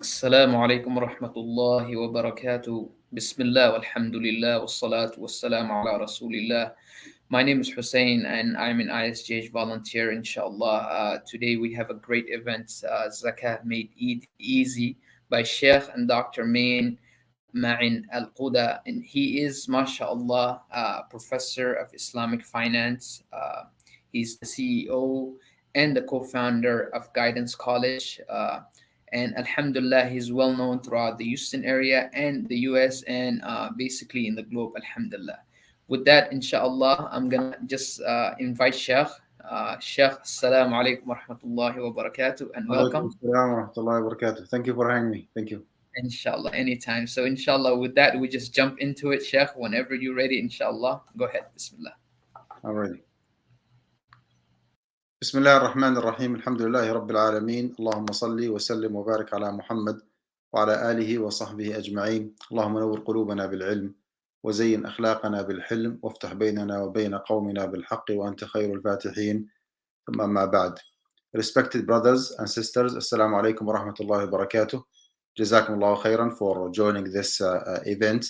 السلام عليكم ورحمة الله وبركاته. بسم الله والحمد لله والصلاة والسلام على رسول الله. My name is Hussein and I'm an ISGH volunteer, inshallah. Today we have a great event, Zakah Made Easy by Shaykh and Dr. Ma'in Al-Qudah. And he is, mashallah, professor of Islamic finance. He's the CEO and the co-founder of Guidance College. And Alhamdulillah, he's well known throughout the Houston area and the US and basically in the globe, Alhamdulillah. With that, inshallah, I'm gonna just invite Sheikh. Sheikh, assalamu alaikum wa rahmatullahi wa barakatuh, and Alaikum welcome. assalam wa rahmatullahi wa barakatuh. Thank you for having me. Thank you. Inshallah, anytime. So, inshallah, with that, we just jump into it, Sheikh. Whenever you're ready, inshallah, go ahead. Bismillah. Alrighty. بسم الله الرحمن الرحيم الحمد لله رب العالمين اللهم صل وسلم وبارك على محمد وعلى آله وصحبه أجمعين اللهم نور قلوبنا بالعلم وزين أخلاقنا بالحلم وافتح بيننا وبين قومنا بالحق وأنت خير الفاتحين ثم أما بعد. Respected brothers and sisters, Assalamu alaikum wa rahmatullahi wa barakatuh. Jazakum Allahu khairan for joining this event.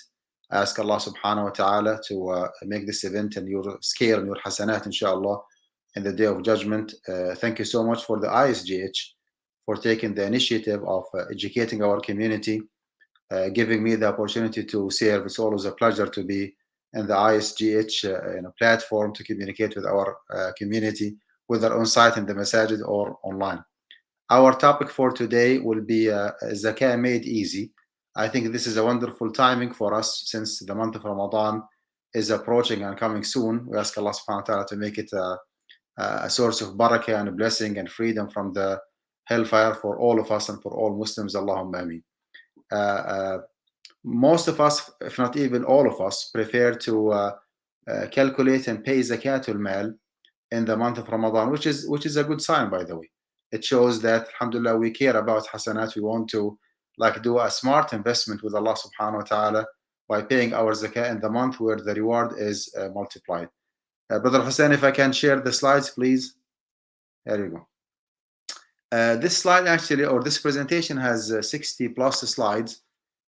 I ask Allah subhanahu wa ta'ala to make this event and your scale and your hasanat, inshallah, in the day of judgment. Thank you so much for the ISGH for taking the initiative of educating our community, giving me the opportunity to serve. It's always a pleasure to be in the ISGH platform to communicate with our community, whether on site in the masajid or online. Our topic for today will be Zakah Made Easy. I think this is a wonderful timing for us since the month of Ramadan is approaching and coming soon. We ask Allah subhanahu wa ta'ala to make it a source of barakah and blessing and freedom from the hellfire for all of us and for all Muslims. Allahumma ameen. Most of us, if not even all of us, prefer to calculate and pay zakatul mal in the month of Ramadan, which is a good sign, by the way. It shows that, alhamdulillah, we care about hasanat. We want to do a smart investment with Allah subhanahu wa ta'ala by paying our zakah in the month where the reward is multiplied. Brother Hussein, if I can share the slides, please. There you go. This slide actually, or this presentation has 60 plus slides.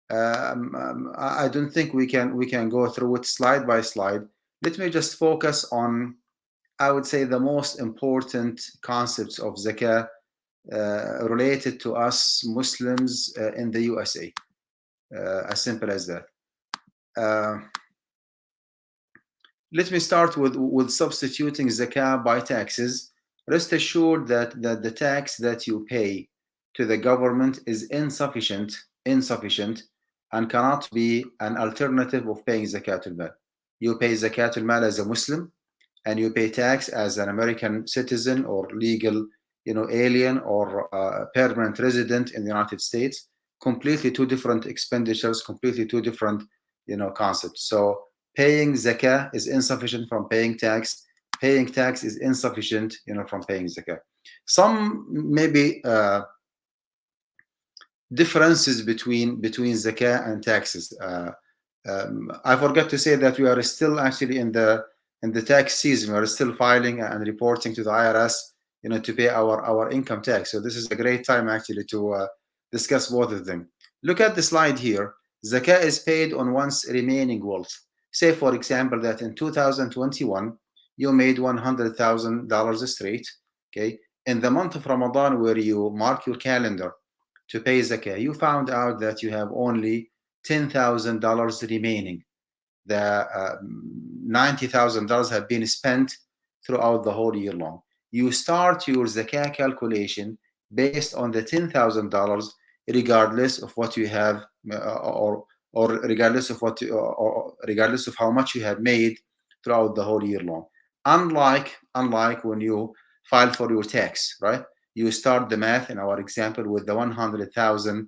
I don't think we can go through it slide by slide. Let me just focus on, I would say, the most important concepts of zakah related to us Muslims in the USA. As simple as that. Let me start with substituting zakah by taxes. Rest assured that the tax that you pay to the government is insufficient, and cannot be an alternative of paying zakatul mal. You pay zakatul mal as a Muslim, and you pay tax as an American citizen or legal, alien or permanent resident in the United States. Completely two different expenditures, completely two different, concepts. So paying zakah is insufficient from paying tax. Paying tax is insufficient, from paying zakah. Some maybe differences between zakah and taxes. I forgot to say that we are still actually in the tax season. We are still filing and reporting to the IRS, to pay our income tax. So this is a great time actually to discuss both of them. Look at the slide here. Zakah is paid on one's remaining wealth. Say, for example, that in 2021 you made $100,000 straight. Okay, in the month of Ramadan, where you mark your calendar to pay zakah, you found out that you have only $10,000 remaining. The $90,000 have been spent throughout the whole year long. You start your zakah calculation based on the $10,000, regardless of what you have, or regardless of regardless of how much you have made throughout the whole year long. Unlike when you file for your tax, right? You start the math in our example with the $100,000.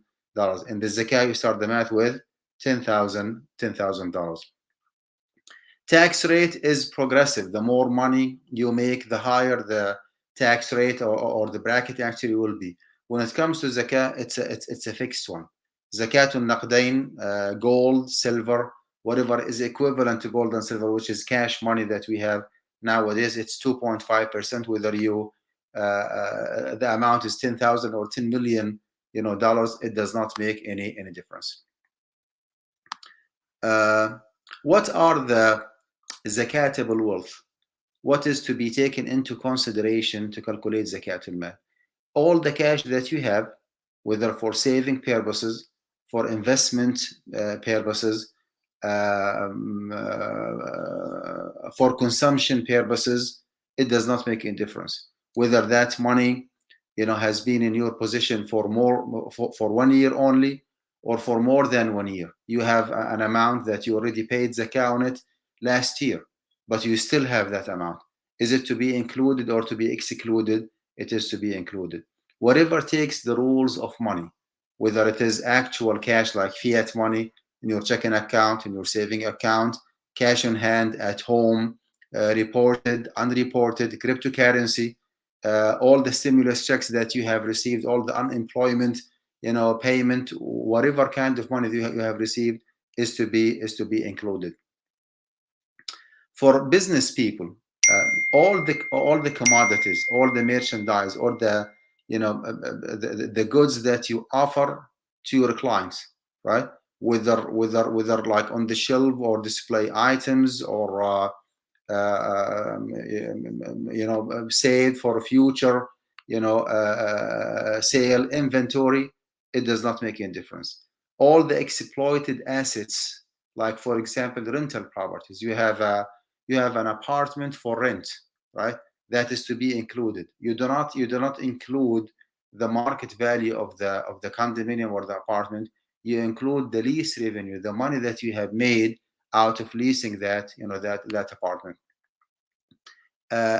In the zakah, you start the math with $10,000. Tax rate is progressive. The more money you make, the higher the tax rate or the bracket actually will be. When it comes to zakah, it's a fixed one. Zakatul naqdain, gold, silver, whatever is equivalent to gold and silver, which is cash money that we have nowadays, it's 2.5%, whether you the amount is 10,000 or 10 million dollars, it does not make any difference. What are the zakatable wealth? What is to be taken into consideration to calculate zakatul mal? All the cash that you have, whether for saving purposes, for investment purposes, for consumption purposes, it does not make any difference. Whether that money, has been in your possession for 1 year only, or for more than 1 year. You have an amount that you already paid zakah on it last year, but you still have that amount. Is it to be included or to be excluded? It is to be included. Whatever takes the rules of money, whether it is actual cash like fiat money in your checking account, in your saving account, cash on hand at home, reported, unreported, cryptocurrency, all the stimulus checks that you have received, all the unemployment, payment, whatever kind of money you have received is to be included. For business people, all the commodities, all the merchandise, or the goods that you offer to your clients, right? Whether like on the shelf or display items, or saved for future, sale inventory, it does not make any difference. All the exploited assets, like for example rental properties, you have an apartment for rent, right? That is to be included. You do not include the market value of the condominium or the apartment. You include the lease revenue, the money that you have made out of leasing that apartment.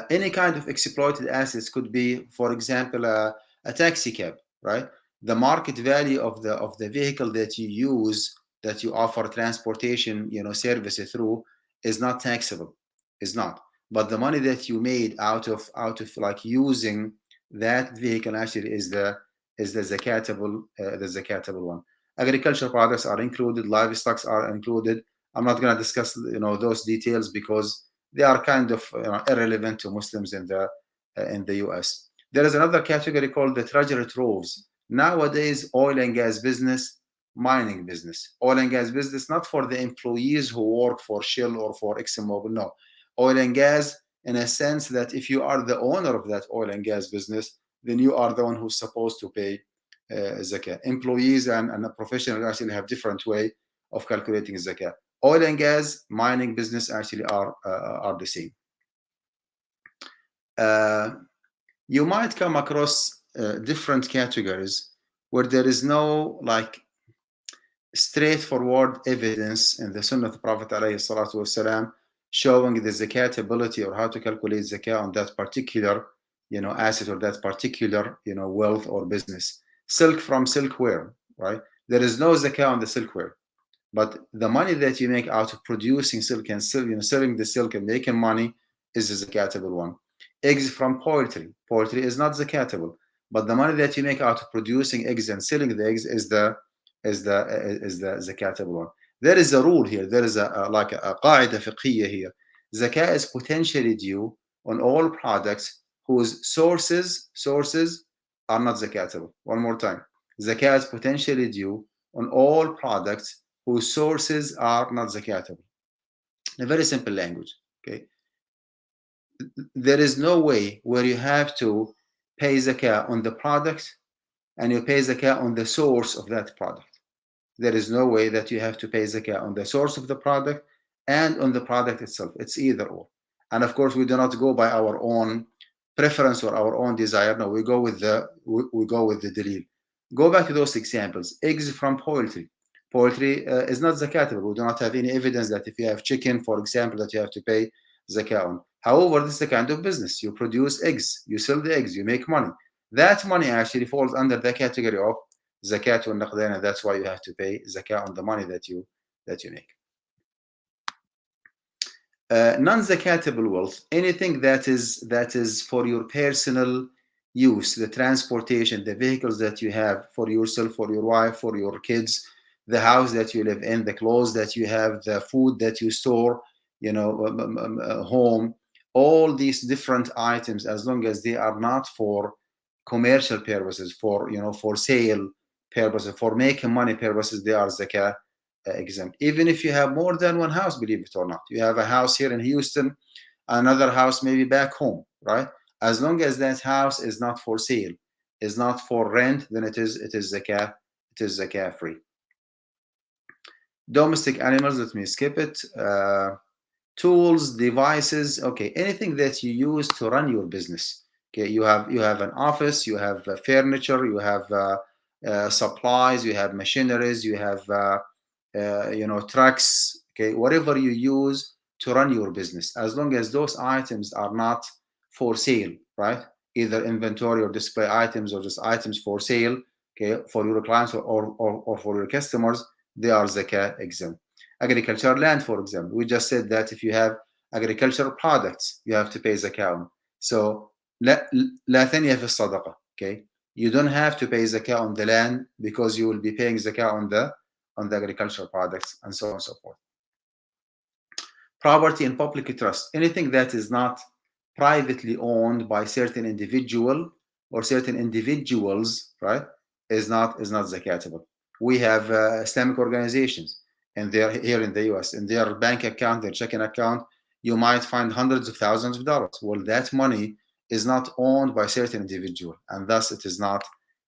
Any kind of exploited assets could be, for example, a taxi cab, right? The market value of the vehicle that you use, that you offer transportation, services through, is not taxable. Is not. But the money that you made out of like using that vehicle actually is the zakatable one. Agricultural products are included. Livestock are included. I'm not going to discuss those details because they are kind of irrelevant to Muslims in the US. There is another category called the treasury troves. Nowadays, oil and gas business, mining business. Oil and gas business, not for the employees who work for Shell or for ExxonMobil, no. Oil and gas in a sense that if you are the owner of that oil and gas business, then you are the one who's supposed to pay zakah. Employees and professionals actually have different way of calculating zakah. Oil and gas, mining business actually are the same. You might come across different categories where there is no like straightforward evidence in the Sunnah of the Prophet ﷺ showing the zakatability or how to calculate zakah on that particular asset or that particular wealth or business. Silk from silkware, right? There is no zakah on the silkware. But the money that you make out of producing silk and selling the silk and making money is a zakatable one. Eggs from poultry. Poultry is not zakatable, but the money that you make out of producing eggs and selling the eggs is the zakatable one. There is a rule here. There is a qaida fiqhiyya here. Zakah is potentially due on all products whose sources are not zakatable. One more time. Zakah is potentially due on all products whose sources are not zakatable. In a very simple language, okay? There is no way where you have to pay zakah on the product and you pay zakah on the source of that product. There is no way that you have to pay zakah on the source of the product and on the product itself. It's either or. And of course, we do not go by our own preference or our own desire. No, we go with the dalil. Go back to those examples. Eggs from poultry. Poultry is not zakatable. We do not have any evidence that if you have chicken, for example, that you have to pay zakah on. However, this is the kind of business. You produce eggs, you sell the eggs, you make money. That money actually falls under the category of zakat wa naqdan, and that's why you have to pay zakah on the money that you make. Non-zakatable wealth, anything that is for your personal use, the transportation, the vehicles that you have for yourself, for your wife, for your kids, the house that you live in, the clothes that you have, the food that you store, home, all these different items, as long as they are not for commercial purposes, for sale, purposes, for making money purposes, they are zakah exempt. Even if you have more than one house, believe it or not, you have a house here in Houston, another house maybe back home, right? As long as that house is not for sale, is not for rent, then it is zakah free. Domestic animals, let me skip it. Tools, devices, okay, anything that you use to run your business. Okay, you have an office, you have furniture, you have supplies, you have machineries, you have trucks. Okay, whatever you use to run your business, as long as those items are not for sale, right? Either inventory or display items or just items for sale, okay, for your clients or for your customers, they are zakah exempt. Agricultural land, for example, we just said that if you have agricultural products, you have to pay zakah. So لا ثانية في الصدقة, okay? You don't have to pay zakah on the land because you will be paying zakah on the agricultural products, and so on and so forth. Property and public trust, anything that is not privately owned by certain individual or certain individuals, right, is not zakatable. We have Islamic organizations, and they're here in the US. In their bank account, their checking account, you might find hundreds of thousands of dollars. Well, that money is not owned by certain individual, and thus it is not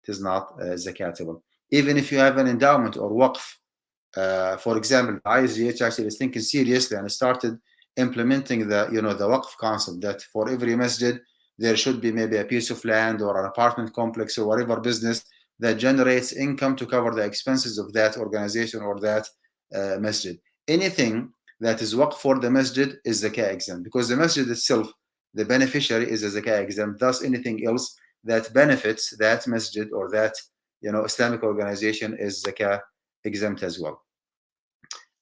zakatable. Even if you have an endowment or waqf, for example, ISGH actually is thinking seriously and started implementing the waqf concept, that for every masjid there should be maybe a piece of land or an apartment complex or whatever business that generates income to cover the expenses of that organization or that masjid. Anything that is waqf for the masjid is zakah exempt, because the masjid itself, the beneficiary, is a zakah exempt. Thus, anything else that benefits that masjid or that Islamic organization is zakah exempt as well.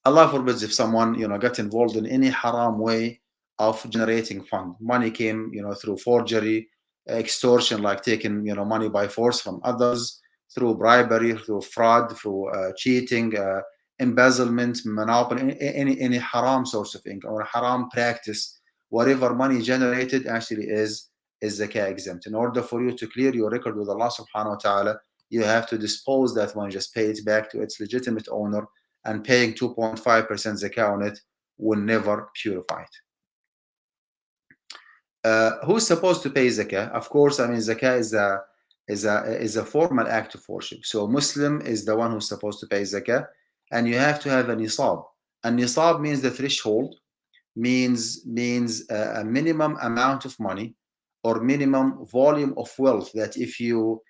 Allah forbids if someone got involved in any haram way of generating fund. Money came through forgery, extortion, like taking money by force from others, through bribery, through fraud, through cheating, embezzlement, monopoly, any haram source of income or haram practice. Whatever money generated actually is zakah exempt. In order for you to clear your record with Allah subhanahu wa ta'ala, you have to dispose that money, just pay it back to its legitimate owner, and paying 2.5% zakah on it will never purify it. Who's supposed to pay zakah? Of course, I mean, zakah is a formal act of worship. So Muslim is the one who's supposed to pay zakah, and you have to have a nisab. A nisab means the threshold, means a minimum amount of money or minimum volume of wealth that if you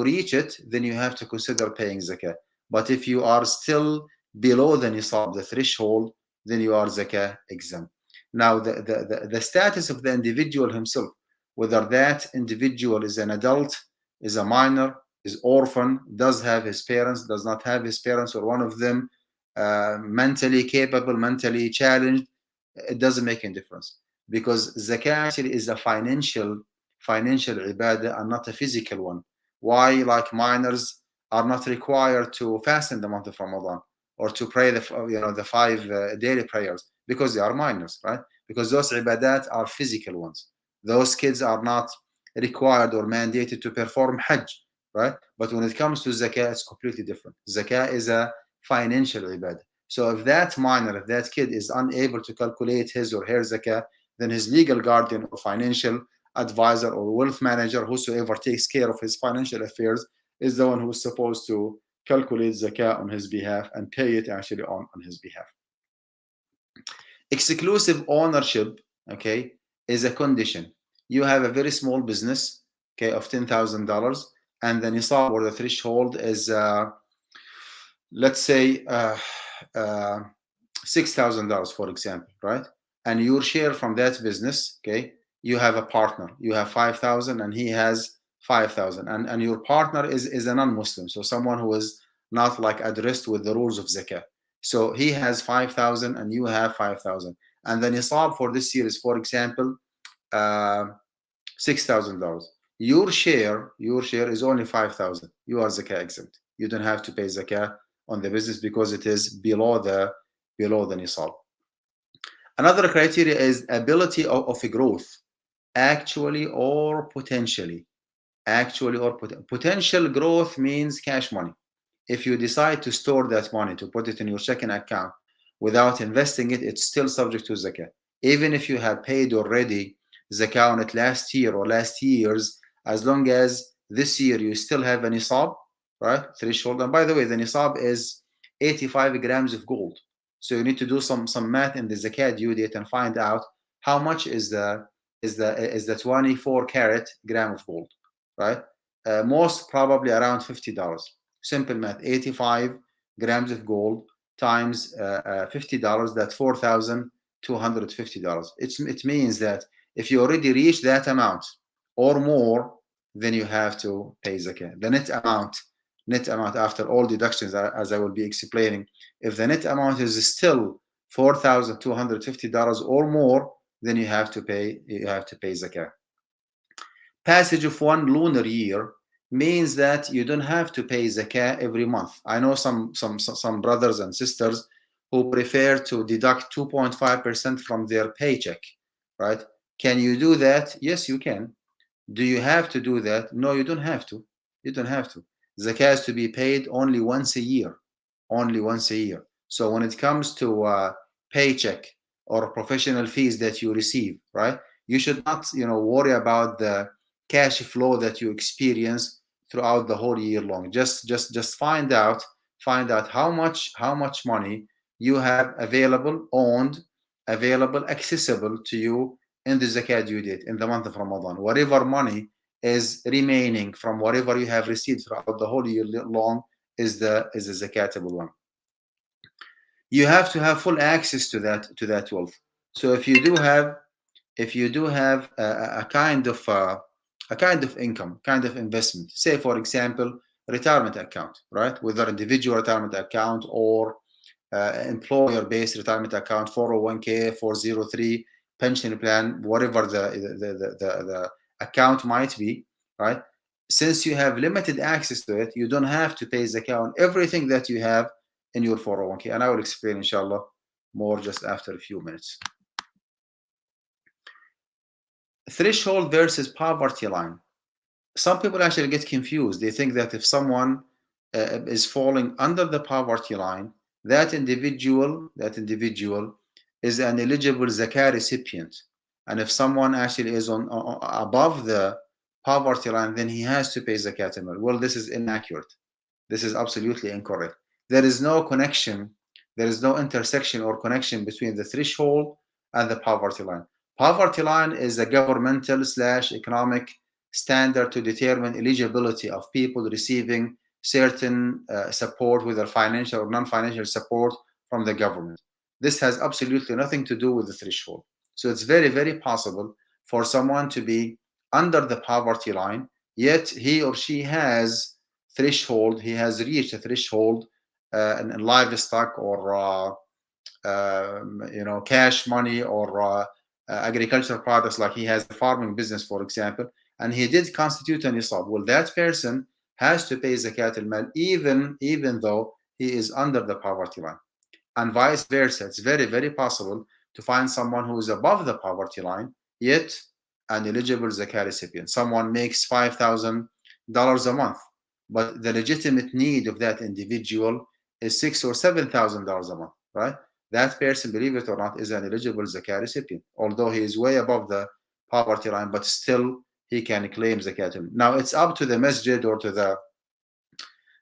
reach it, then you have to consider paying zakah. But if you are still below the nisab, the threshold, then you are zakah exempt. Now, the status of the individual himself, whether that individual is an adult, is a minor, is orphan, does have his parents, does not have his parents, or one of them mentally capable, mentally challenged, it doesn't make any difference, because zakah actually is a financial ibadah and not a physical one. Why? Like minors are not required to fast in the month of Ramadan or to pray the 5 daily prayers, because they are minors, right? Because those ibadat are physical ones. Those kids are not required or mandated to perform Hajj, right? But when it comes to zakah, it's completely different. Zakah is a financial ibadah. So if that minor, if that kid is unable to calculate his or her zakah, then his legal guardian or financial advisor or wealth manager, whosoever takes care of his financial affairs, is the one who is supposed to calculate zakah on his behalf and pay it actually on his behalf. Exclusive ownership, okay, is a condition. You have a very small business, okay, of $10,000, and the nisab or the threshold is let's say $6,000, for example, right? And your share from that business, okay, you have a partner, you have 5,000 and he has 5,000, and your partner is a non-Muslim, so someone who is not like addressed with the rules of zakah. So he has 5,000 and you have 5,000, and the nisab for this year is, for example, $6,000. Your share is only 5,000. You are zakah exempt. You don't have to pay zakah on the business because it is below the nisab. Another criteria is ability of growth, actually or potentially. Potential growth means cash money. if you decide to store that money, to put it in your checking account without investing it, it's still subject to zakah. Even if you have paid already zakah on it last year or last years, as long as this year you still have a nisab, right? Threshold. And by the way, the nisab is 85 grams of gold. So you need to do some math in the zakat due date and find out how much is the 24 carat gram of gold, right? Most probably around $50. Simple math: 85 grams of gold times $50. That's $4,250. It means that if you already reach that amount or more, then you have to pay zakah. The net amount after all deductions, as I will be explaining, if the net amount is still $4,250 or more, then you have to pay zakah. Passage of one lunar year means that you don't have to pay zakah every month. I know some brothers and sisters who prefer to deduct 2.5% from their paycheck, right? Can you do that? Yes, you can. Do you have to do that? No, you don't have to. You don't have to. Zakah is to be paid only once a year. Only once a year. So when it comes to paycheck or professional fees that you receive, right? You should not, worry about the cash flow that you experience throughout the whole year long. Just find out how much money you have available, owned, available, accessible to you in the zakat due date in the month of Ramadan. Whatever money is remaining from whatever you have received throughout the whole year long is the zakatable one. You have to have full access to that wealth. So if you do have a kind of income, kind of investment, say for example retirement account, right? Whether individual retirement account or employer-based retirement account, 401k, 403 pension plan, whatever the account might be, right? Since you have limited access to it, you don't have to pay zakah on everything that you have in your 401k. And I will explain, inshallah, more just after a few minutes. Threshold versus poverty line. Some people actually get confused. They think that if someone is falling under the poverty line, that individual is an eligible zakah recipient. And if someone actually is above the poverty line, then he has to pay zakat al-mal. Well, this is inaccurate. This is absolutely incorrect. There is no connection, there is no intersection or connection between the threshold and the poverty line. Poverty line is a governmental / economic standard to determine eligibility of people receiving certain support, whether financial or non-financial support from the government. This has absolutely nothing to do with the threshold. So it's very, very possible for someone to be under the poverty line, yet he or she has threshold, he has reached a threshold in livestock or cash money or agricultural products, like he has a farming business, for example, and he did constitute an nisab. Well, that person has to pay zakat al-mal even though he is under the poverty line. And vice versa. It's very, very possible to find someone who is above the poverty line, yet an eligible zakah recipient. Someone makes $5,000 a month, but the legitimate need of that individual is $6,000 or $7,000 a month, right? That person, believe it or not, is an eligible zakah recipient, although he is way above the poverty line, but still he can claim zakat. Now it's up to the masjid or to the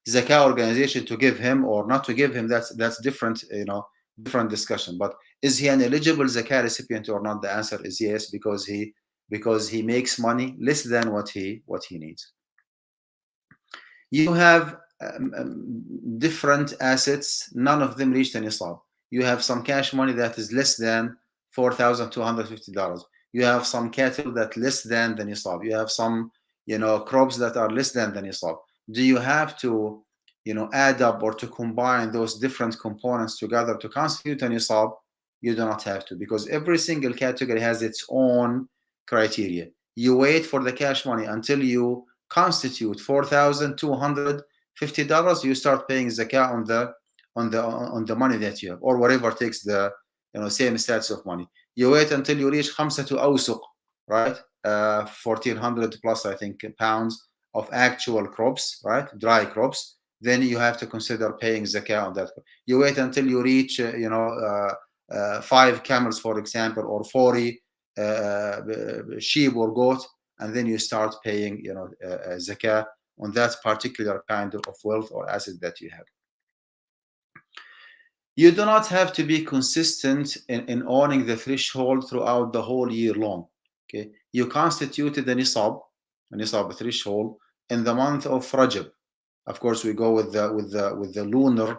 zakah organization to give him or not to give him. That's different, different discussion. But is he an eligible zakah recipient or not? The answer is yes, because he makes money less than what he needs. You have different assets, none of them reached a nisab. You have some cash money that is less than $4,250. You have some cattle that less than the nisab. You have some, crops that are less than the nisab. Do you have to, add up or to combine those different components together to constitute a nisab? You do not have to, because every single category has its own criteria. You wait for the cash money until you constitute $4,250. You start paying zakah on the money that you have, or whatever takes the same status of money. You wait until you reach khamsatu awsuq, right? 1,400 plus, I think, pounds of actual crops, right? Dry crops. then you have to consider paying zakah on that. You wait until you reach, 5 camels, for example, or 40 sheep or goat, and then you start paying, zakah on that particular kind of wealth or asset that you have. You do not have to be consistent in owning the threshold throughout the whole year long. Okay, you constituted the nisab threshold in the month of Rajab. Of course, we go with the lunar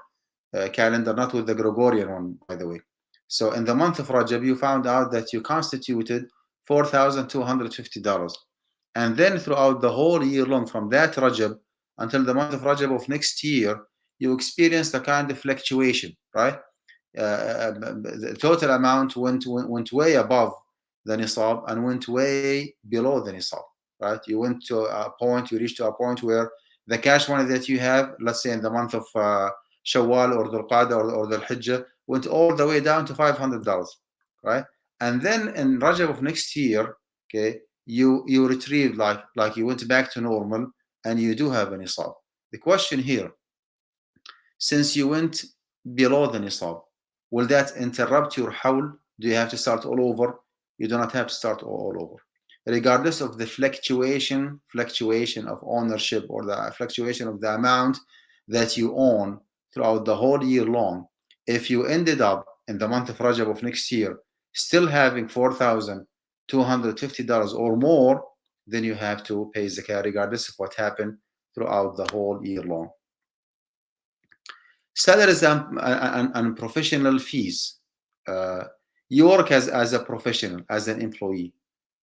calendar, not with the Gregorian one, by the way. So in the month of Rajab, you found out that you constituted $4,250, and then throughout the whole year long, from that Rajab until the month of Rajab of next year, you experienced a kind of fluctuation, right? The total amount went way above the nisab and went way below the nisab, right? You reached to a point where the cash money that you have, let's say in the month of Shawwal or Dhul Qa'dah or Dhul Hijjah, went all the way down to $500, right? And then in Rajab of next year, okay, you retrieved, like you went back to normal, and you do have a nisab. The question here, since you went below the nisab, will that interrupt your hawl? Do you have to start all over? You do not have to start all over. Regardless of the fluctuation of ownership, or the fluctuation of the amount that you own throughout the whole year long, if you ended up in the month of Rajab of next year still having $4,250 or more, then you have to pay zakah regardless of what happened throughout the whole year long. Salaries and professional fees. You work as a professional, as an employee.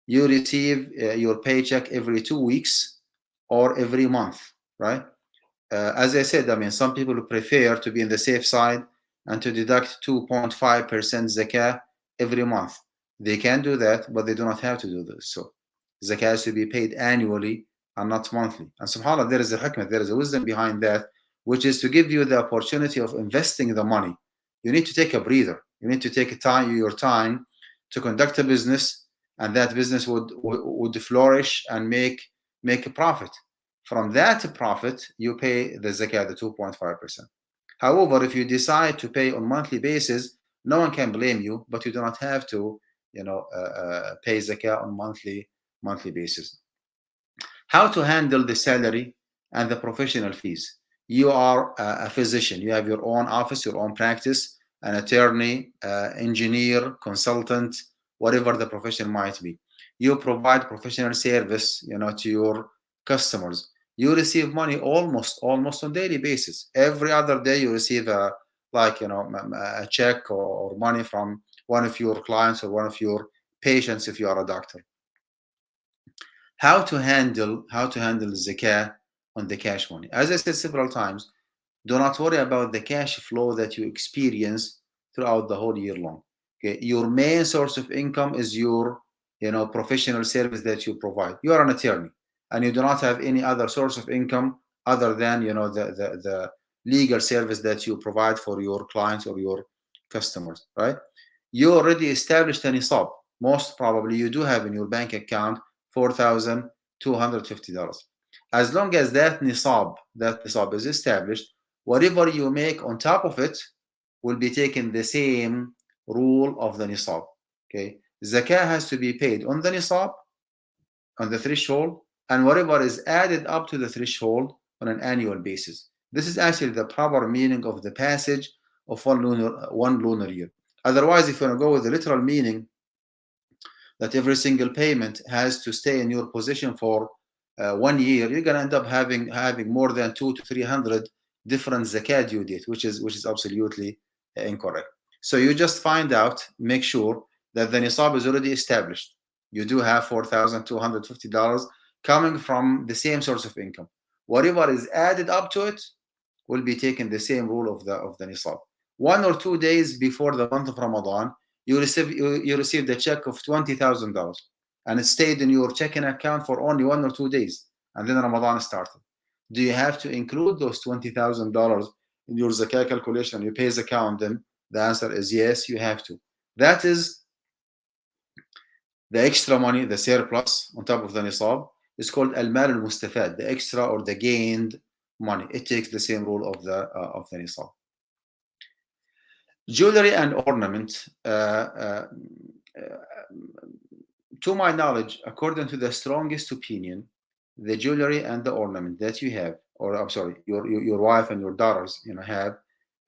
You receive your paycheck every 2 weeks or every month, right? As I said, I mean, some people prefer to be in the safe side and to deduct 2.5% zakah every month. They can do that, but they do not have to do this. So zakah has to be paid annually and not monthly. And subhanAllah, there is a hikmah, there is a wisdom behind that, which is to give you the opportunity of investing the money. You need to take a breather. You need to take your time to conduct a business, and that business would flourish and make a profit. From that profit, you pay the zakah, the 2.5%. However, if you decide to pay on monthly basis, no one can blame you, but you do not have to, pay zakah on monthly basis. How to handle the salary and the professional fees? You are a physician. You have your own office, your own practice, an attorney, engineer, consultant, whatever the profession might be. You provide professional service, to your customers. You receive money almost on daily basis. Every other day you receive a check or money from one of your clients or one of your patients if you are a doctor. How to handle zakah on the cash money? As I said several times, do not worry about the cash flow that you experience throughout the whole year long. Okay, your main source of income is your professional service that you provide. You are an attorney and you do not have any other source of income other than the legal service that you provide for your clients or your customers, right? You already established a nisab. Most probably you do have in your bank account $4,250. As long as that nisab is established, whatever you make on top of it will be taken the same rule of the nisab. Okay, zakah has to be paid on the nisab, on the threshold, and whatever is added up to the threshold on an annual basis. This is actually the proper meaning of the passage of one lunar year. Otherwise, if you want to go with the literal meaning that every single payment has to stay in your position for 1 year, you're going to end up having more than 200 to 300 different zakat due date, which is absolutely incorrect. So you just find out, make sure that the nisab is already established. You do have $4,250 coming from the same source of income. Whatever is added up to it will be taken the same rule of the nisab. 1 or 2 days before the month of Ramadan, you received a check of $20,000, and it stayed in your checking account for only 1 or 2 days, and then Ramadan started. Do you have to include those $20,000 in your zakah calculation? You pay zakah on them? The answer is yes, you have to. That is the extra money, the surplus on top of the nisab, is called al-mal al-mustafad, the extra or the gained money. It takes the same rule of the nisab. Jewelry and ornament, to my knowledge, according to the strongest opinion, the jewelry and the ornament that you have, or I'm sorry, your wife and your daughters, have,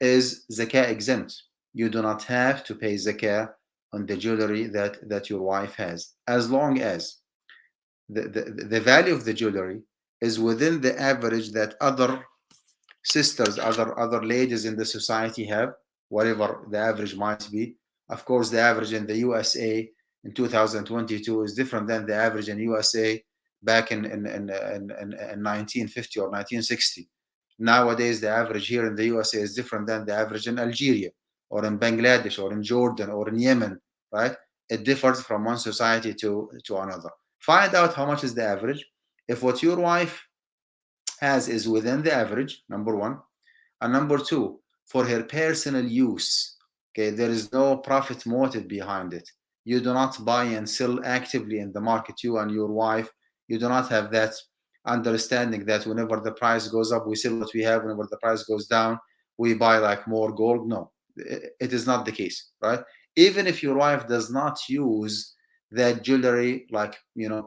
is zakah exempt. You do not have to pay zakah on the jewelry that your wife has, as long as the value of the jewelry is within the average that other sisters, other ladies in the society have, whatever the average might be. Of course, the average in the USA in 2022 is different than the average in USA back in 1950 or 1960. Nowadays, the average here in the USA is different than the average in Algeria or in Bangladesh or in Jordan or in Yemen, right? It differs from one society to another. Find out how much is the average. If what your wife has is within the average, number one. And number two, for her personal use, okay, there is no profit motive behind it. You do not buy and sell actively in the market, you and your wife. You do not have that understanding that whenever the price goes up, we sell what we have. Whenever the price goes down, we buy like more gold. No, it is not the case, right? Even if your wife does not use that jewelry like,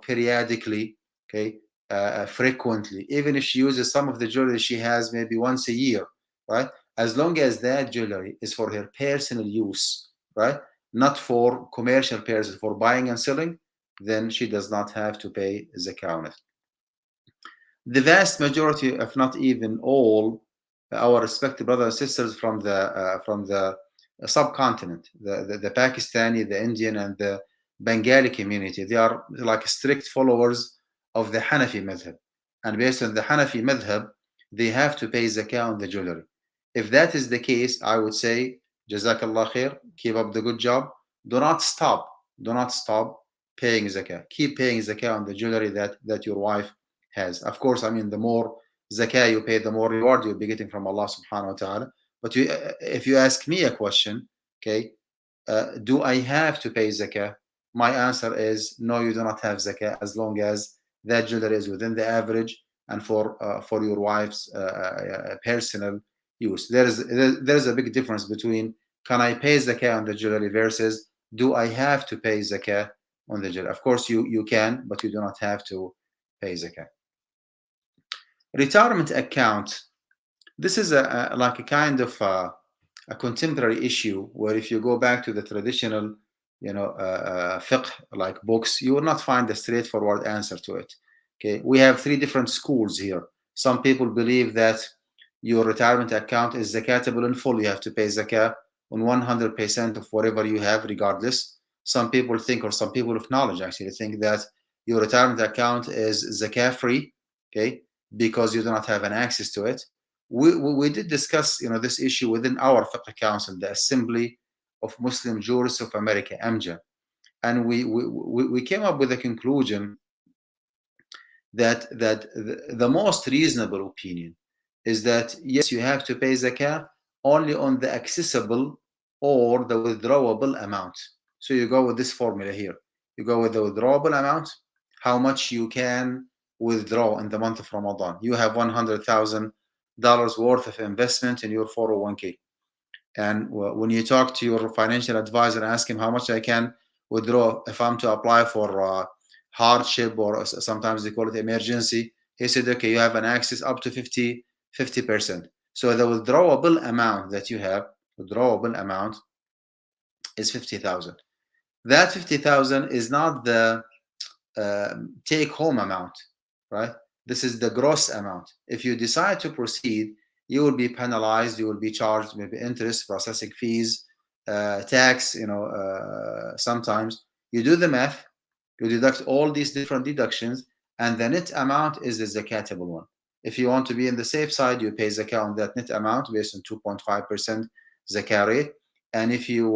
periodically, okay, frequently, even if she uses some of the jewelry she has maybe once a year, right? As long as that jewelry is for her personal use, right? Not for commercial purposes, for buying and selling, then she does not have to pay zakah on it. The vast majority, if not even all, our respected brothers and sisters from the subcontinent, the Pakistani, the Indian, and the Bengali community, they are like strict followers of the Hanafi madhab. And based on the Hanafi madhab, they have to pay zakah on the jewelry. If that is the case, I would say, Jazakallah khair, keep up the good job. Do not stop paying zakah. Keep paying zakah on the jewelry that your wife has. Of course, I mean, the more zakah you pay, the more reward you'll be getting from Allah subhanahu wa ta'ala. But if you ask me a question, okay, do I have to pay zakah? My answer is no, you do not have zakah as long as that jewelry is within the average and for your wife's personal use. There's a big difference between can I pay zakah on the jewelry versus do I have to pay zakah on the jewelry. Of course, you can, but you do not have to pay zakah. Retirement account. This is like a kind of a contemporary issue where if you go back to the traditional, fiqh like books, you will not find a straightforward answer to it. Okay, we have three different schools here. Some people believe that your retirement account is zakatable in full. You have to pay zakah on 100% of whatever you have, regardless. Some people think, or some people of knowledge actually think that your retirement account is zakah free, okay, because you do not have an access to it. We did discuss this issue within our fiqh council, the Assembly of Muslim Jurists of America, AMJA, and we came up with a conclusion that the most reasonable opinion is that yes, you have to pay zakah only on the accessible or the withdrawable amount. So you go with this formula here. You go with the withdrawable amount, how much you can withdraw in the month of Ramadan. You have $100,000 worth of investment in your 401k. And when you talk to your financial advisor and ask him how much I can withdraw if I'm to apply for hardship, or sometimes they call it emergency, he said, okay, you have an access up to 50%. So the withdrawable amount that you have, is 50,000. That 50,000 is not the take-home amount, right? This is the gross amount. If you decide to proceed, you will be penalized. You will be charged maybe interest, processing fees, tax. Sometimes you do the math, you deduct all these different deductions, and the net amount is the zakatable one. If you want to be in the safe side, you pay zakah on that net amount based on 2.5% zakah rate. And if you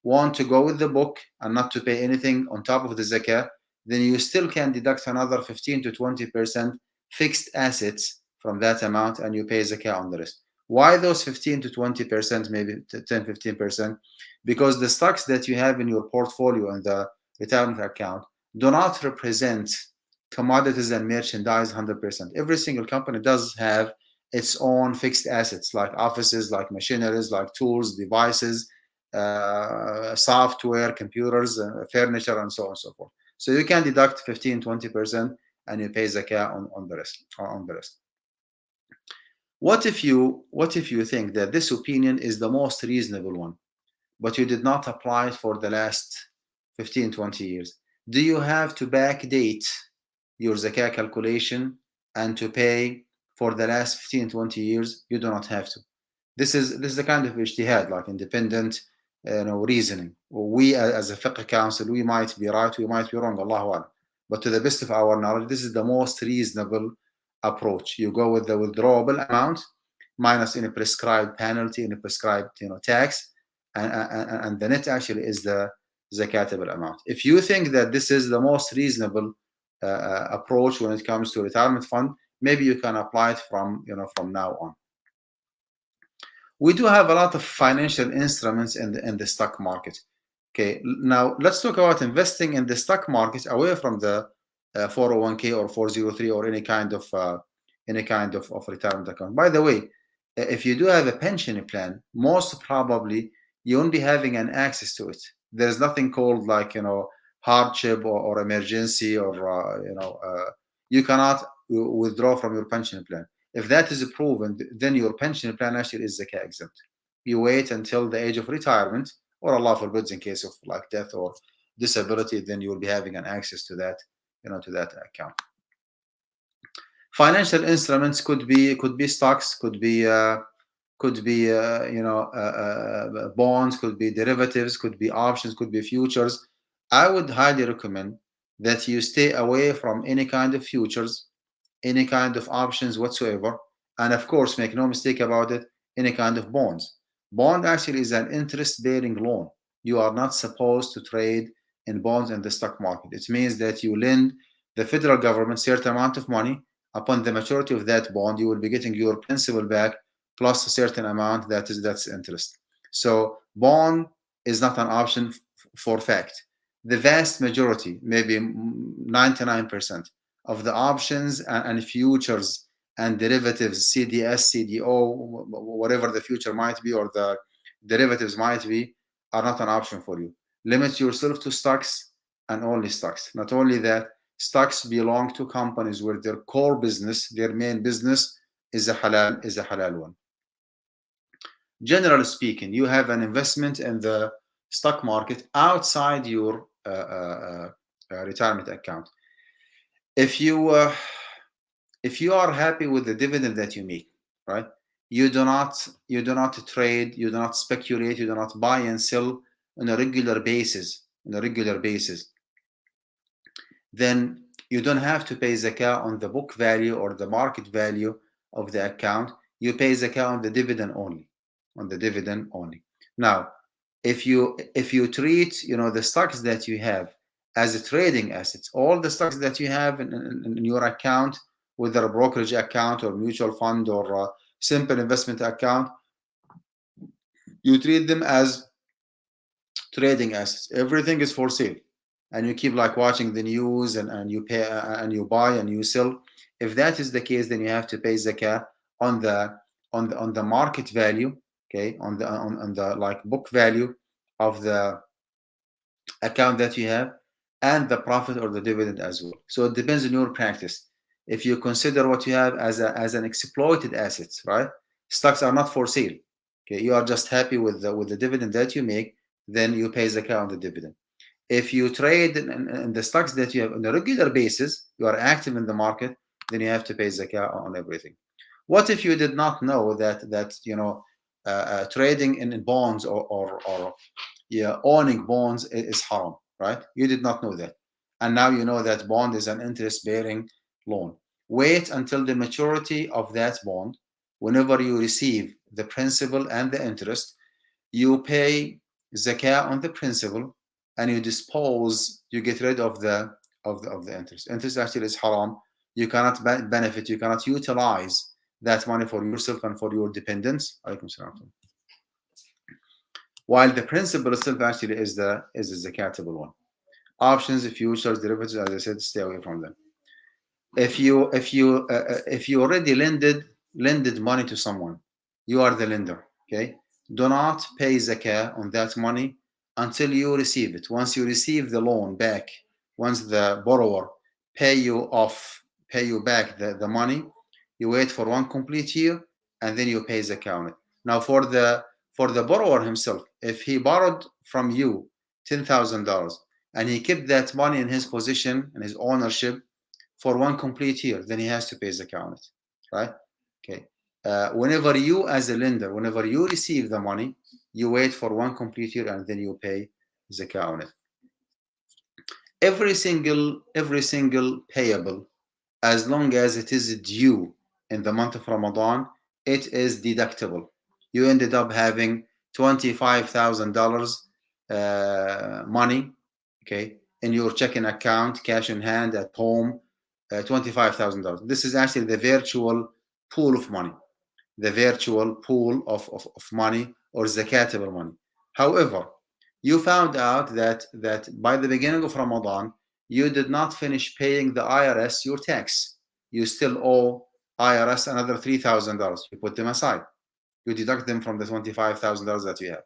want to go with the book and not to pay anything on top of the zakah, then you still can deduct another 15 to 20% fixed assets from that amount, and you pay zakah on the rest. Why those 15 to 20%, maybe 10, 15%? Because the stocks that you have in your portfolio and the retirement account do not represent Commodities and merchandise, 100%. Every single company does have its own fixed assets, like offices, like machineries, like tools, devices, software, computers, furniture, and so on and so forth. So you can deduct 15, 20%, and you pay zakah on the rest. On the rest. What if you think that this opinion is the most reasonable one, but you did not apply it for the last 15, 20 years? Do you have to backdate your zakah calculation and to pay for the last 15, 20 years? You do not have to. This is the kind of ijtihad, like independent reasoning. We as a fiqh council, we might be right, we might be wrong, Allahu Akbar. But to the best of our knowledge, this is the most reasonable approach. You go with the withdrawable amount minus any prescribed penalty, any prescribed tax, and the net actually is the zakatable amount. If you think that this is the most reasonable approach when it comes to retirement fund, maybe you can apply it from now on. We do have a lot of financial instruments in the stock market. Okay, now let's talk about investing in the stock market away from the 401k or 403 or any kind of retirement account. By the way, if you do have a pension plan, most probably you won't be having an access to it. There's nothing called like hardship or emergency or you cannot withdraw from your pension plan. If that is proven, then your pension plan actually is zakah exempt. You wait until the age of retirement, or Allah forbids, in case of like death or disability, then you will be having an access to that, to that account. Financial instruments could be stocks, could be bonds, could be derivatives, could be options, could be futures. I would highly recommend that you stay away from any kind of futures, any kind of options whatsoever, and of course, make no mistake about it, any kind of bonds. Bond actually is an interest-bearing loan. You are not supposed to trade in bonds in the stock market. It means that you lend the federal government certain amount of money. Upon the maturity of that bond, you will be getting your principal back plus a certain amount that's interest. So bond is not an option for fact. The vast majority, maybe 99% of the options and futures and derivatives, CDS, CDO, whatever the future might be or the derivatives might be, are not an option for you. Limit yourself to stocks and only stocks. Not only that, stocks belong to companies where their core business, their main business, is a halal one. Generally speaking, you have an investment in the stock market outside your retirement account. If you are happy with the dividend that you make, right? You do not trade, you do not speculate, you do not buy and sell on a regular basis. Then you don't have to pay zakah on the book value or the market value of the account. You pay zakah on the dividend only. Now, if you treat the stocks that you have as a trading assets, all the stocks that you have in your account, whether a brokerage account or mutual fund or a simple investment account, you treat them as trading assets. Everything is for sale, and you keep like watching the news and you pay and you buy and you sell. If that is the case, then you have to pay zakah on the market value, okay, on the like book value of the account that you have, and the profit or the dividend as well. So it depends on your practice. If you consider what you have as an exploited asset, right? Stocks are not for sale. Okay, you are just happy with the dividend that you make, then you pay zakah on the dividend. If you trade in the stocks that you have on a regular basis, you are active in the market, then you have to pay zakah on everything. What if you did not know that trading in bonds or owning bonds is haram, right? You did not know that, and now you know that bond is an interest-bearing loan. Wait until the maturity of that bond. Whenever you receive the principal and the interest, you pay zakah on the principal, and you get rid of the interest. Interest actually is haram. You cannot benefit, you cannot utilize that money for yourself and for your dependents. While the principal itself actually is a zakatable one. Options, futures, derivatives, as I said, stay away from them. if you already lended money to someone, you are the lender. Okay, do not pay zakah on that money until you receive it. Once you receive the loan back, once the borrower pay you back the money, you wait for one complete year and then you pay zakah on it. Now for the borrower himself, if he borrowed from you $10,000 and he kept that money in his possession and his ownership for one complete year, then he has to pay zakah on it, right? Okay. Whenever you, as a lender, whenever you receive the money, you wait for one complete year and then you pay zakah on it. Every single payable, as long as it is due in the month of Ramadan, it is deductible. You ended up having $25,000 money, okay, in your checking account, cash in hand at home, $25,000. This is actually the virtual pool of money, the virtual pool of money, or zakatable money. However, you found out that by the beginning of Ramadan, you did not finish paying the IRS your tax. You still owe IRS another $3,000. You put them aside. You deduct them from the $25,000 that you have.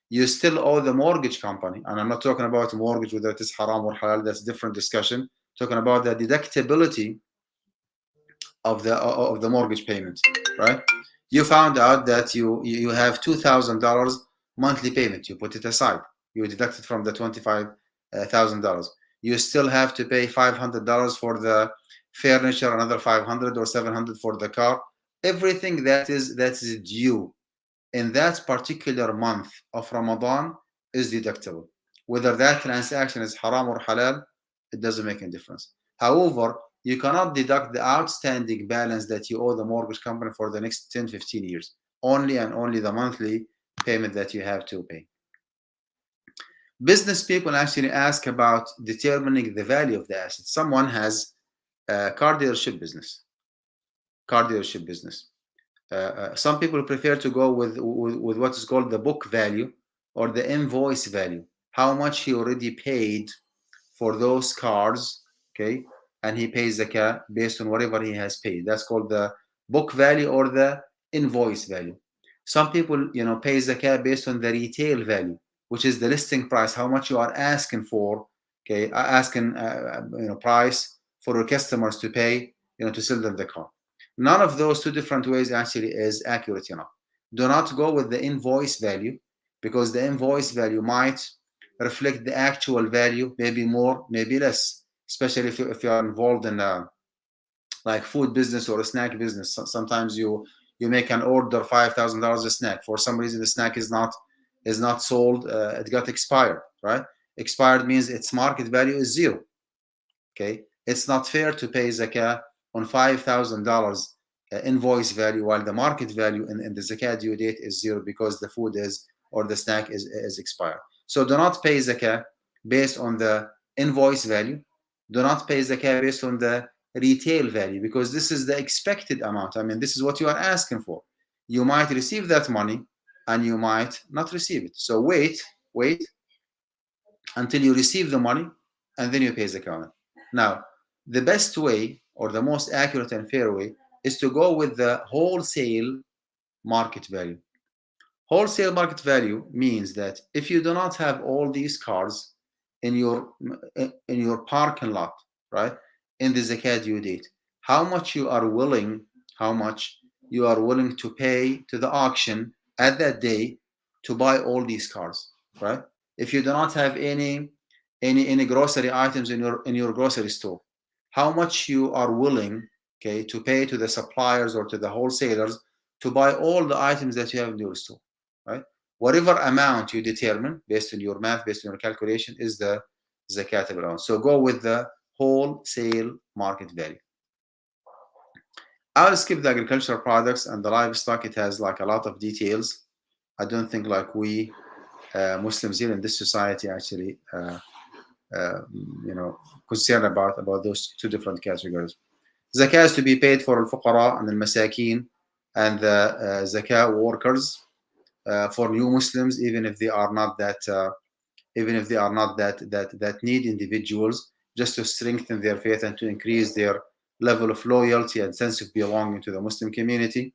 You still owe the mortgage company, and I'm not talking about mortgage whether it is haram or halal. That's a different discussion. I'm talking about the deductibility of the mortgage payment, right? You found out that you have $2,000 monthly payment. You put it aside. You deduct it from the $25,000. You still have to pay $500 for the furniture, another 500 or 700 for the car. Everything that is due in that particular month of Ramadan is deductible. Whether that transaction is haram or halal, it doesn't make any difference. However, you cannot deduct the outstanding balance that you owe the mortgage company for the next 10, 15 years. Only and only the monthly payment that you have to pay. Business people actually ask about determining the value of the asset. Someone has a car dealership business. Some people prefer to go with what is called the book value or the invoice value. How much he already paid for those cars, okay? And he pays zakah based on whatever he has paid. That's called the book value or the invoice value. Some people, pay zakah based on the retail value, which is the listing price, how much you are asking for, okay? Asking, price for your customers to pay, to sell them the car. None of those two different ways actually is accurate enough. Do not go with the invoice value, because the invoice value might reflect the actual value, maybe more, maybe less, especially if you are involved in like food business or a snack business. Sometimes you make an order $5,000 a snack. For some reason, the snack is not sold. It got expired, right? Expired means its market value is zero. Okay, it's not fair to pay zakah on $5,000 invoice value while the market value in the zakah due date is zero, because the food is, or the snack is expired. So do not pay zakah based on the invoice value. Do not pay zakah based on the retail value, because this is the expected amount. I mean, this is what you are asking for. You might receive that money and you might not receive it. So wait until you receive the money and then you pay zakah. Now, the best way, or the most accurate and fair way, is to go with the wholesale market value. Wholesale market value means that if you do not have all these cars in your parking lot, right, in the zakat due date, how much you are willing to pay to the auction at that day to buy all these cars, right? If you do not have any grocery items in your grocery store, how much you are willing, okay, to pay to the suppliers or to the wholesalers to buy all the items that you have in your store, right? Whatever amount you determine based on your math, based on your calculation, is the zakatable amount. So go with the wholesale market value. I'll skip the agricultural products and the livestock. It has like a lot of details. I don't think like we Muslims here in this society actually concerned about those two different categories. Zakah is to be paid for al-fuqara and al-masakin and the zakah workers, for new Muslims, even if they are not that need individuals, just to strengthen their faith and to increase their level of loyalty and sense of belonging to the Muslim community.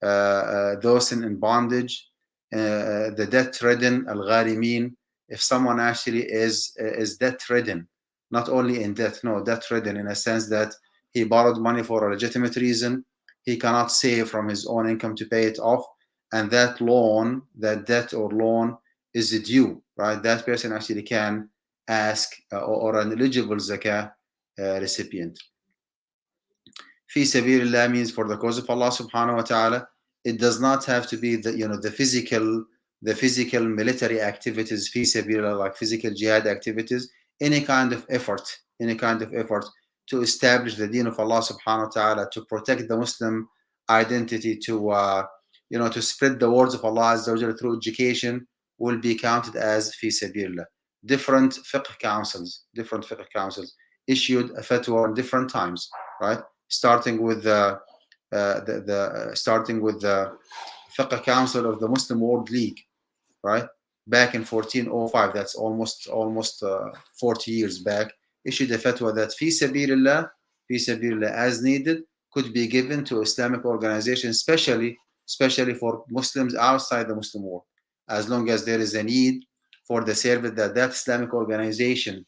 Those in bondage, the debt-ridden, al-gharimin. If someone actually is debt-ridden, not only in debt, no, debt-ridden in a sense that he borrowed money for a legitimate reason, he cannot save from his own income to pay it off, and that loan, that debt or loan is due, right? That person actually can ask or an eligible zakah recipient. Fi sabilillah means for the cause of Allah subhanahu wa ta'ala. It does not have to be the physical military activities, fi sabilillah, like physical jihad activities, any kind of effort to establish the deen of Allah subhanahu wa ta'ala, to protect the Muslim identity, to spread the words of Allah Azza wa Jalla through education, will be counted as fi sabilillah. Different fiqh councils issued a fatwa in different times, right? Starting with the Fiqh Council of the Muslim World League, right? Back in 1405, that's almost 40 years back, issued a fatwa that fi sabilillah, as needed, could be given to Islamic organizations, especially for Muslims outside the Muslim world, as long as there is a need for the service that Islamic organization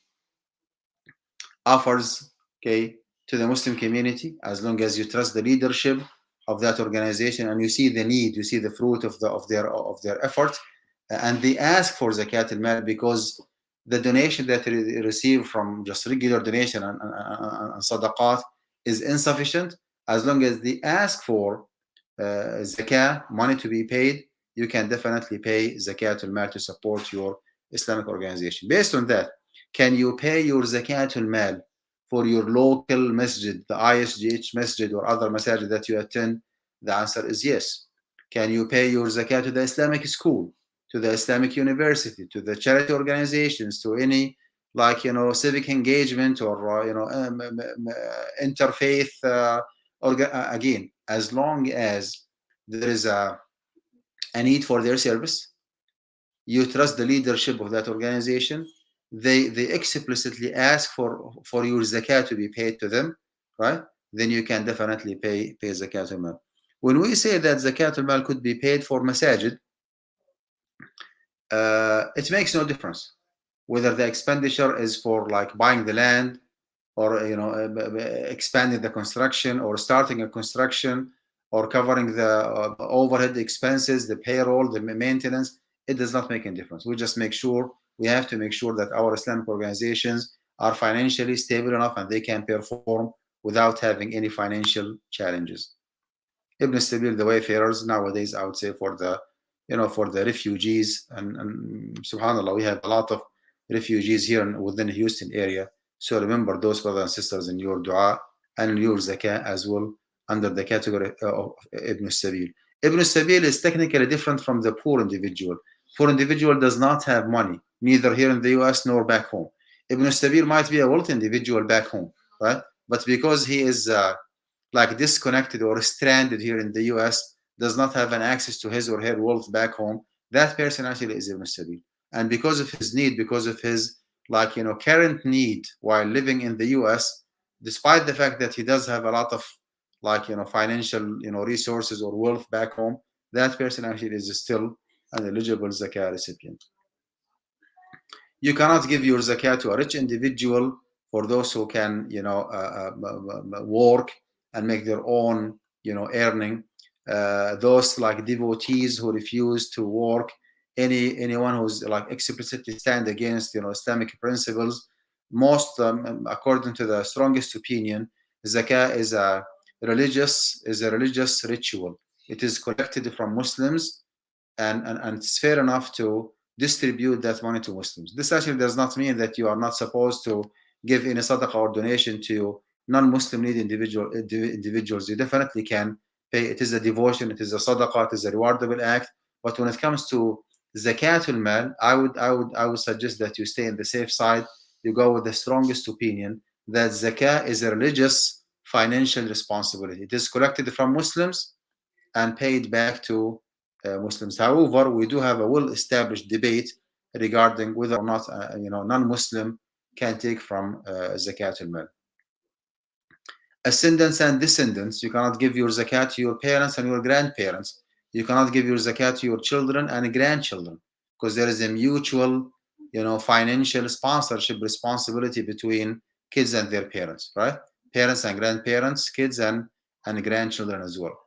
offers, okay, to the Muslim community, as long as you trust the leadership of that organization and you see the need, you see the fruit of their effort, and they ask for zakat al-mal, because the donation that they receive from just regular donation and sadaqat is insufficient. As long as they ask for zakah, money to be paid, you can definitely pay zakat al-mal to support your Islamic organization. Based on that, can you pay your zakat al-mal for your local masjid, the ISGH masjid or other masajid that you attend? The answer is yes. Can you pay your zakat to the Islamic school, to the Islamic university, to the charity organizations, to any civic engagement or interfaith again, as long as there is a need for their service, you trust the leadership of that organization, they explicitly ask for your zakat to be paid to them, right? Then you can definitely pay zakat al-mal. When we say that zakat al-mal could be paid for masajid, it makes no difference whether the expenditure is for like buying the land or expanding the construction or starting a construction or covering the overhead expenses, the payroll, the maintenance. It does not make any difference. We have to make sure that our Islamic organizations are financially stable enough and they can perform without having any financial challenges. Ibn Sabil, the wayfarers nowadays, I would say for the refugees, and subhanallah, we have a lot of refugees here within the Houston area. So remember those brothers and sisters in your dua and in your zakah as well, under the category of Ibn Sabil. Ibn Sabil is technically different from the poor individual. Poor individual does not have money, neither here in the US nor back home. Ibn Sabil might be a wealthy individual back home, right? But because he is disconnected or stranded here in the US, does not have an access to his or her wealth back home, that person actually is Ibn Sabil. And because of his need, because of his current need while living in the US, despite the fact that he does have a lot of financial resources or wealth back home, that person actually is still an eligible zakah recipient. You cannot give your zakat to a rich individual for those who can work and make their own earning. Those like devotees who refuse to work, anyone who's explicitly stand against Islamic principles. Most according to the strongest opinion, zakah is a religious ritual. It is collected from Muslims, and it's fair enough to distribute that money to Muslims. This actually does not mean that you are not supposed to give any sadaqah or donation to non-Muslim needy individuals. You definitely can pay. It is a devotion, it is a sadaqah, it is a rewardable act. But when it comes to zakatul mal, I would suggest that you stay in the safe side. You go with the strongest opinion that zakah is a religious financial responsibility. It is collected from Muslims and paid back to Muslims. However, we do have a well-established debate regarding whether or not non-Muslim can take from zakat al-mal. Ascendants and descendants, you cannot give your zakat to your parents and your grandparents. You cannot give your zakat to your children and grandchildren, because there is a mutual, financial sponsorship responsibility between kids and their parents, right? Parents and grandparents, kids and grandchildren as well.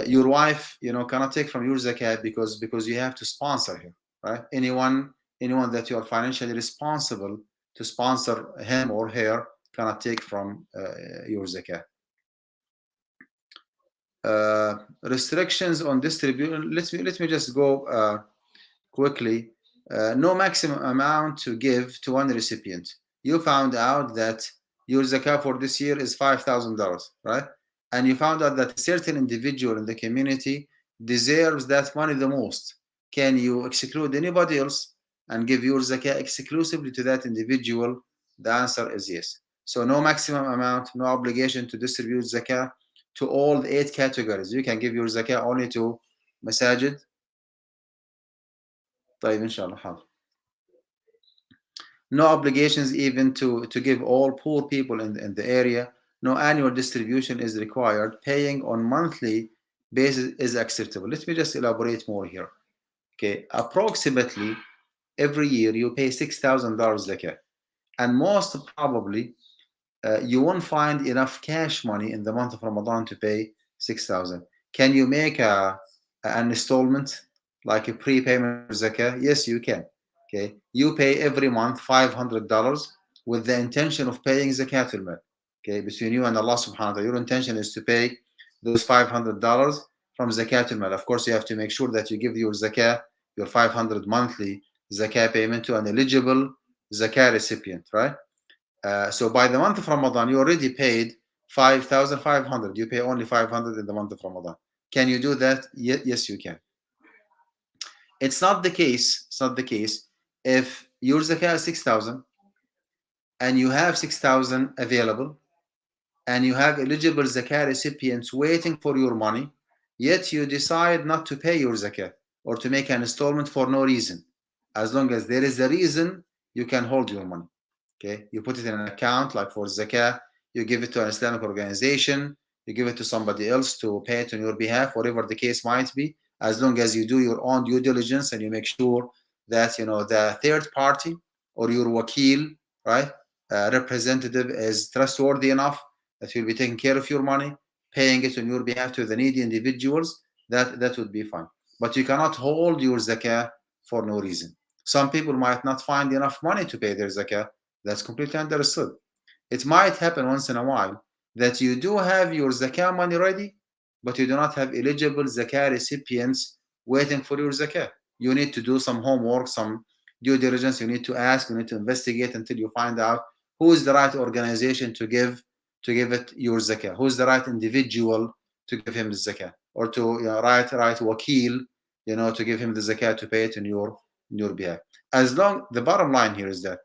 Your wife, cannot take from your zakat because you have to sponsor her, right? Anyone that you are financially responsible to sponsor him or her cannot take from your zakat. Restrictions on distribution. Let me just go quickly. No maximum amount to give to one recipient. You found out that your zakah for this year is $5,000, right? And you found out that a certain individual in the community deserves that money the most. Can you exclude anybody else and give your zakah exclusively to that individual? The answer is yes. So no maximum amount, no obligation to distribute zakah to all the 8 categories. You can give your zakah only to masajid. طيب إن شاء الله حاضر. No obligations even to give all poor people in the area. No annual distribution is required. Paying on monthly basis is acceptable. Let me just elaborate more here. Okay, approximately every year you pay $6,000 zakah, and most probably you won't find enough cash money in the month of Ramadan to pay 6,000. Can you make an installment, like a prepayment for zakah? Yes, you can. Okay, you pay every month $500 with the intention of paying zakatul mal. Okay, between you and Allah subhanahu wa ta'ala, your intention is to pay those $500 from zakatul mal. Of course, you have to make sure that you give your zakah, your 500 monthly zakah payment, to an eligible zakah recipient, right? So by the month of Ramadan, you already paid 5,500. You pay only 500 in the month of Ramadan. Can you do that? Yes, you can. It's not the case. It's not the case if your zakah is 6,000 and you have 6,000 available and you have eligible zakah recipients waiting for your money, yet you decide not to pay your zakah or to make an installment for no reason. As long as there is a reason, you can hold your money. Okay, you put it in an account, like for zakah, you give it to an Islamic organization, you give it to somebody else to pay it on your behalf, whatever the case might be. As long as you do your own due diligence and you make sure that the third party or your wakil, right, representative, is trustworthy enough that you'll be taking care of your money, paying it on your behalf to the needy individuals, that would be fine. But you cannot hold your zakah for no reason. Some people might not find enough money to pay their zakah. That's completely understood. It might happen once in a while that you do have your zakah money ready, but you do not have eligible zakah recipients waiting for your zakah. You need to do some homework, some due diligence. You need to ask, you need to investigate until you find out who is the right organization to give it your zakah, who is the right individual to give him the zakah, or to right wakil, to give him the zakah to pay it in your behalf. The bottom line here is that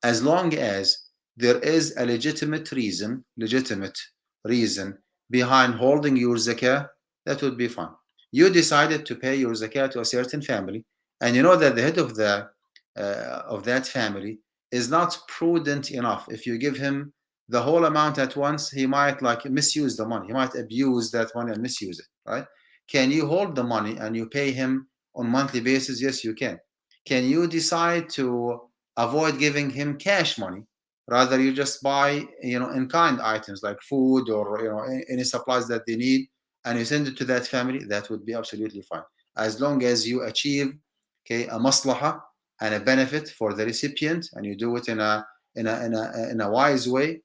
as long as there is a legitimate reason behind holding your zakah, that would be fine. You decided to pay your zakah to a certain family, and you know that the head of that family is not prudent enough. If you give him the whole amount at once, he might misuse the money. He might abuse that money and misuse it, right? Can you hold the money and you pay him on monthly basis? Yes, you can. Can you decide to avoid giving him cash money? Rather, you just buy, in-kind items like food or any supplies that they need, and you send it to that family. That would be absolutely fine, as long as you achieve, a maslaha and a benefit for the recipient, and you do it in a wise way.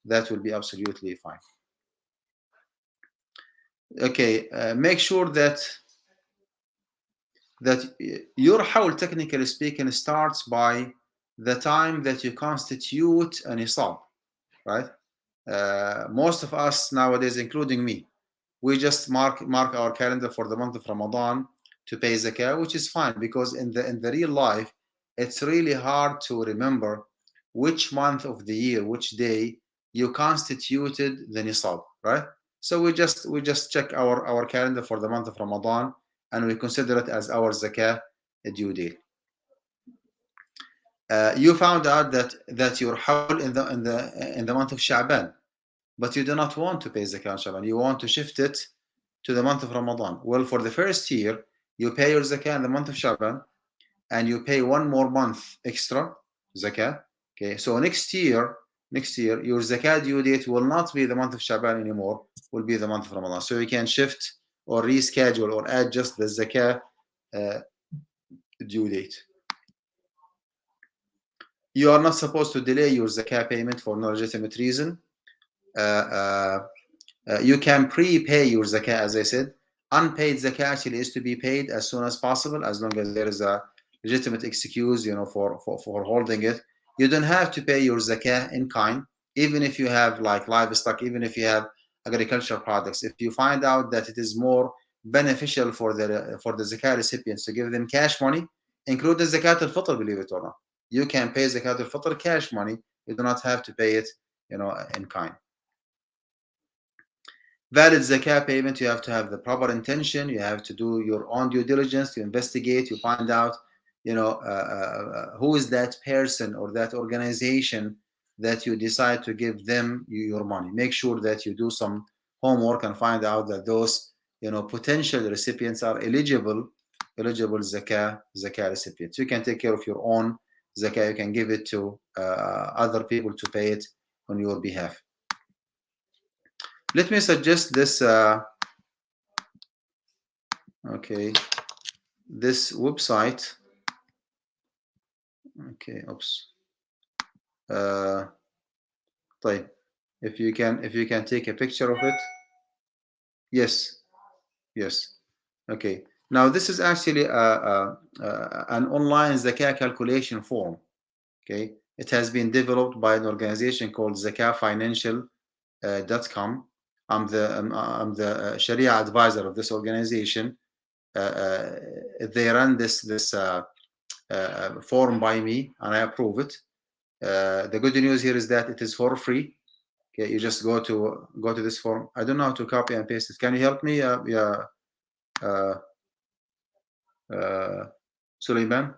That will be absolutely fine. Okay, make sure that your hawl, technically speaking, starts by the time that you constitute an nisab, right? Most of us nowadays, including me, we just mark our calendar for the month of Ramadan to pay zakah, which is fine, because in the real life, it's really hard to remember which month of the year, which day you constituted the nisab, right? So we just check our calendar for the month of Ramadan, and we consider it as our zakah due date. You found out that your hawl in the month of Sha'ban, but you do not want to pay zakat in Sha'ban. You want to shift it to the month of Ramadan. Well, for the first year, you pay your zakat in the month of Sha'ban, and you pay one more month extra zakat. Okay, so next year, your zakat due date will not be the month of Sha'ban anymore, will be the month of Ramadan. So you can shift or reschedule or adjust the zakat due date. You are not supposed to delay your zakat payment for no legitimate reason. You can prepay your zakat, as I said. Unpaid zakat actually is to be paid as soon as possible, as long as there is a legitimate excuse, for holding it. You don't have to pay your zakat in kind, even if you have like livestock, even if you have agricultural products. If you find out that it is more beneficial for the zakat recipients to give them cash money, include the zakat al-fitr, believe it or not. You can pay zakat al-fitr cash money. You do not have to pay it, in kind. Valid zakat payment, you have to have the proper intention. You have to do your own due diligence to investigate. You find out, who is that person or that organization that you decide to give them your money. Make sure that you do some homework and find out that those, potential recipients are eligible zakat recipients. You can take care of your own zakat. You can give it to other people to pay it on your behalf. Let me suggest this. Okay, this website. Okay, oops. طيب, if you can take a picture of it. Yes. Okay. Now this is actually an online zakat calculation form. Okay, it has been developed by an organization called zakafinancial.com. I'm the Sharia advisor of this organization. They run this form by me, and I approve it. The good news here is that it is for free. Okay, you just go to this form. I don't know how to copy and paste it. Can you help me? Suleiman,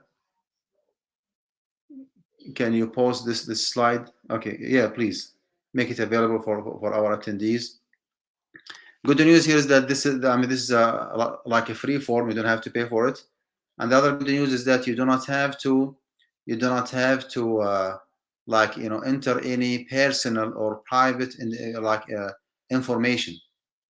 can you post this slide? Okay, yeah, please make it available for our attendees. Good news here is that this is like a free form. You don't have to pay for it. And the other good news is that you do not have to enter any personal or private information.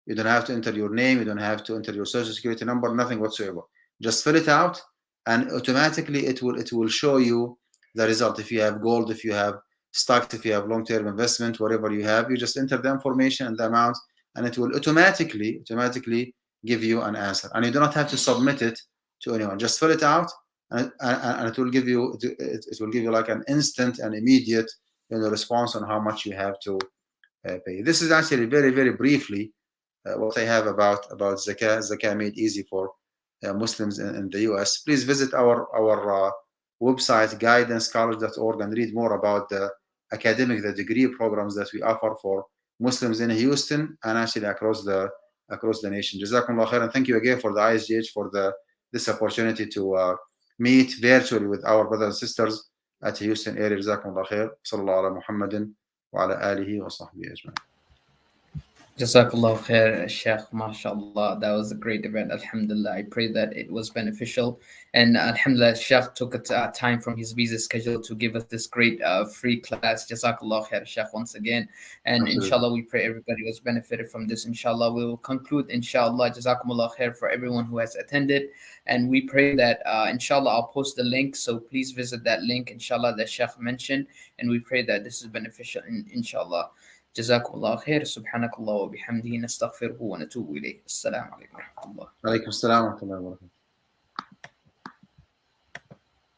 You don't have to enter your name. You don't have to enter your social security number. Nothing whatsoever. Just fill it out, and automatically it will show you the result. If you have gold, if you have stocks, if you have long-term investment, whatever you have, you just enter the information and the amount, and it will automatically give you an answer. And you do not have to submit it to anyone. Just fill it out, and it will give you like an instant and immediate response on how much you have to pay. This is actually very, very briefly what I have about zakah made easy for Muslims in the US. Please visit our website, guidancecollege.org, and read more about the degree programs that we offer for Muslims in Houston and actually across the nation. Jazakumullah khair, and thank you again for the ISGH for this opportunity to meet virtually with our brothers and sisters at Houston area. Jazakumullah khair. Sallallahu ala Muhammadin wa ala alihi wa sahbihi ajma'in. Jazakallah khair, Shaykh, mashallah. That was a great event. Alhamdulillah. I pray that it was beneficial. And Alhamdulillah, Shaykh took time from his busy schedule to give us this great free class. Jazakallah khair, Shaykh, once again. And Absolutely. inshallah, we pray everybody was benefited from this. Inshallah, we will conclude. Inshallah, Jazakumullah khair for everyone who has attended. And we pray that, inshallah, I'll post the link. So please visit that link, inshallah, that Shaykh mentioned. And we pray that this is beneficial, inshallah. جزاكم الله خير سبحانك الله وبحمده نستغفره ونتوب إليه السلام عليكم ورحمة الله عليكم السلام ورحمة الله وبركاته.